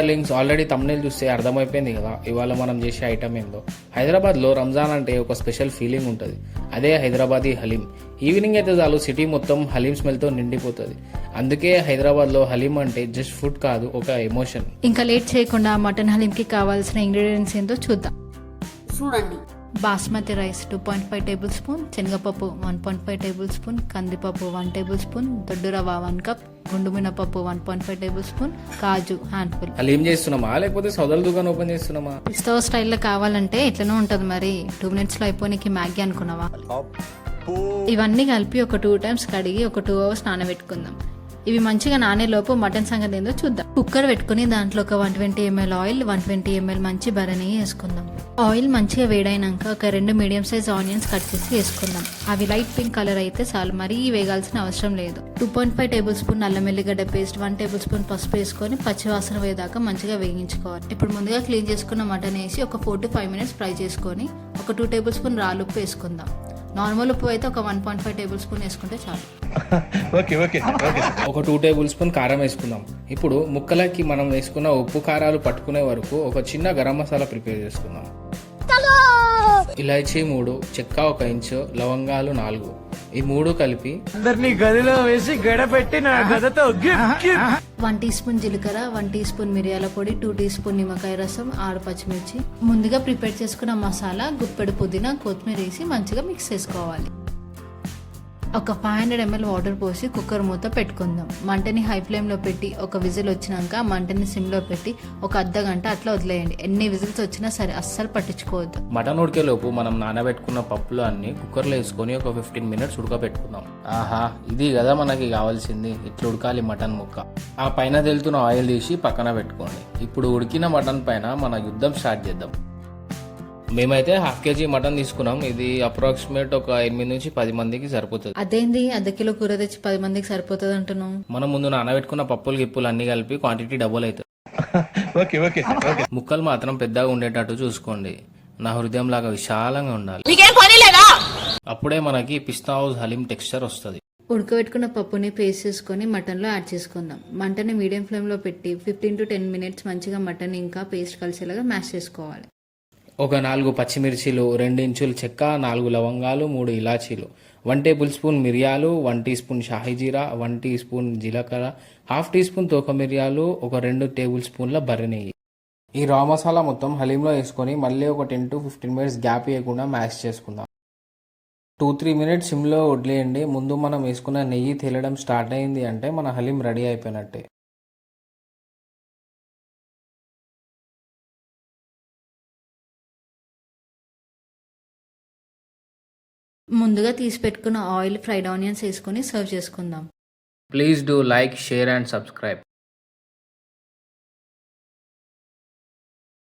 Links already thumbnail చూస్తే అర్థమైపోయింది కదా ఇవాళ మనం చేసే ఐటమ్ ఏందో. హైదరాబాద్లో రంజాన్ అంటే ఒక స్పెషల్ ఫీలింగ్ ఉంటుంది. అదే హైదరాబాదీ హలీం. ఈవినింగ్ అయితే చాలు సిటీ మొత్తం హలీం స్మెల్తో నిండిపోతుంది. అందుకే హైదరాబాద్లో హలీం అంటే జస్ట్ ఫుడ్ కాదు, ఒక ఎమోషన్. ఇంకా లేట్ చేయకుండా మటన్ హలీంకి కావాల్సిన ఇంగ్రీడియంట్స్ ఏంటో చూద్దాం. చూడండి, బాస్మతి రైస్ 2.5 టేబుల్ స్పూన్, శనగపప్పు 1.5 టేబుల్ స్పూన్, కందిపప్పు 1 టేబుల్ స్పూన్, దొడ్డు రవ్వ 1 కప్, గుండు మినపప్పు 1.5 టేబుల్ స్పూన్, కాజు హ్యాండ్ఫుల్. హలీం చేస్తున్నామా లేకపోతే సౌదల దుకాణం ఓపెన్ చేస్తున్నామా? పిస్తా స్టైల్లో కావాలంటే ఎట్లనో ఉంటుంది మరి. 2 minutesలో అయిపోయి మ్యాగీ అనుకున్నావా? ఇవన్నీ కలిపి ఒక 2 times కడిగి ఒక 2 hours నానబెట్టుకుందాం. ఇవి మంచిగా నానేలోపు మటన్ సంగతి ఏందో చూద్దాం. కుక్కర్ పెట్టుకుని దాంట్లో ఒక 120 ml ఆయిల్, 120 ml మంచి బరని వేసుకుందాం. ఆయిల్ మంచిగా వేడైనాక ఒక 2 మీడియం సైజ్ ఆనియన్స్ కట్ చేసి వేసుకుందాం. అవి లైట్ పింక్ కలర్ అయితే చాలు, మరీ వేగాల్సిన అవసరం లేదు. 2.5 టేబుల్ స్పూన్ అల్లం వెల్లిగడ్డ పేస్ట్, 1 టేబుల్ స్పూన్ పసుపు వేసుకొని పచ్చివాసన వేదాకా మంచిగా వేగించుకోవాలి. ఇప్పుడు ముందుగా క్లీన్ చేసుకున్న మటన్ వేసి ఒక 4 to 5 minutes ఫ్రై చేసుకొని ఒక 2 టేబుల్ స్పూన్ రాళ్ళు ఉప్పు వేసుకుందాం. నార్మల్ ఉప్పు అయితే ఒక 1.5 టేబుల్ స్పూన్ వేసుకుంటే చాలు. ఒక 2 టేబుల్ స్పూన్ కారం వేసుకుందాం. ఇప్పుడు ముక్కలకి మనం వేసుకున్న ఉప్పు కారాలు పట్టుకునే వరకు ఒక చిన్న గరం మసాలా ప్రిపేర్ చేసుకుందాం. ఇలాచీ 3, చెక్క 1 ఇంచు, లవంగాలు 4. ఈ 3 కలిపి అందరినీ గదిలో వేసి గడపెట్టి నా గదతో 1 టీ స్పూన్ జీలకర్ర, 1 టీ స్పూన్ మిరియాల పొడి, 2 టీ స్పూన్ నిమ్మకాయ రసం, 6 పచ్చిమిర్చి, ముందుగా ప్రిపేర్ చేసుకున్న మసాలా, గుప్పెడు పుదీనా, కొత్తిమీర వేసి మంచిగా మిక్స్ చేసుకోవాలి. ఒక 500 ml వాటర్ పోసి కుక్కర్ మూత పెట్టుకుందాం. మంటని హై ఫ్లేమ్లో పెట్టి ఒక విజిల్ వచ్చినాక మంటని సిమ్లో పెట్టి ఒక అర్ధ గంట అట్లా వదిలేయండి. ఎన్ని విజిల్స్ వచ్చినా సరే అస్సలు పట్టించుకోవద్దు. మటన్ ఉడికేలోపు మనం నానబెట్టుకున్న పప్పులు అన్ని కుక్కర్లో వేసుకొని ఒక 15 minutes ఉడకబెట్టుకుందాం. ఆహా, ఇది కదా మనకి కావాల్సింది. ఇట్లా ఉడకాలి మటన్ ముక్క. ఆ పైన తెలుతున్న ఆయిల్ తీసి పక్కన పెట్టుకోండి. ఇప్పుడు ఉడికిన మటన్ పైన మన యుద్ధం స్టార్ట్ చేద్దాం. మేమైతే 1/2 kg మటన్ తీసుకున్నాం. ఇది అప్రాక్సిమేట్ ఒక 8 నుంచి 10 మందికి సరిపోతుంది. అదేంది అర్ధ కిలో కూర తెచ్చి 10 మందికి సరిపోతుంది అంటున్నాం? మనం ముందు నానబెట్టుకున్న పప్పులు గిప్పులు అన్ని కలిపి క్వాంటిటీ డబుల్ అవుతుంది. ముక్కలు మాత్రం పెద్దగా ఉండేటట్టు చూసుకోండి. నా హృదయం లాగా విశాలంగా ఉండాలి. అప్పుడే మనకి పిస్తా హౌస్ హలీం టెక్స్చర్ వస్తుంది. ఉడకబెట్టుకున్న పప్పుని పేస్ట్ చేసుకొని మటన్లో యాడ్ చేసుకుందాం. మంటని మీడియం ఫ్లేమ్లో పెట్టి 15 to 10 minutes మంచిగా మటన్ ఇంకా పేస్ట్ కలిసేలాగా మ్యాష్ చేసుకోవాలి. ఒక 4 పచ్చిమిర్చీలు, 2 ఇంచులు చెక్క, 4 లవంగాలు, 3 ఇలాచీలు, 1 టేబుల్ స్పూన్ మిరియాలు, 1 టీ స్పూన్ షాహీ జీరా, 1 టీ స్పూన్ జీలకర్ర, 1/2 టీ స్పూన్ తోక మిరియాలు, ఒక 2 టేబుల్ స్పూన్ల బర్రె నెయ్యి. ఈ రా మసాలా మొత్తం హలీంలో వేసుకొని మళ్ళీ ఒక 10 to 15 minutes గ్యాప్ ఇవ్వకుండా మ్యాష్ చేసుకుందాం. 2-3 minutes సిమ్లో వదిలేయండి. ముందు మనం వేసుకున్న నెయ్యి తేలడం స్టార్ట్ అయింది అంటే మన హలీం రెడీ అయిపోయినట్టే. ముందుగా తీసి పెట్టుకున్న ఆయిల్, ఫ్రైడ్ ఆనియన్స్ వేసుకొని సర్వ్ చేసుకుందాం. Please do like, share and subscribe.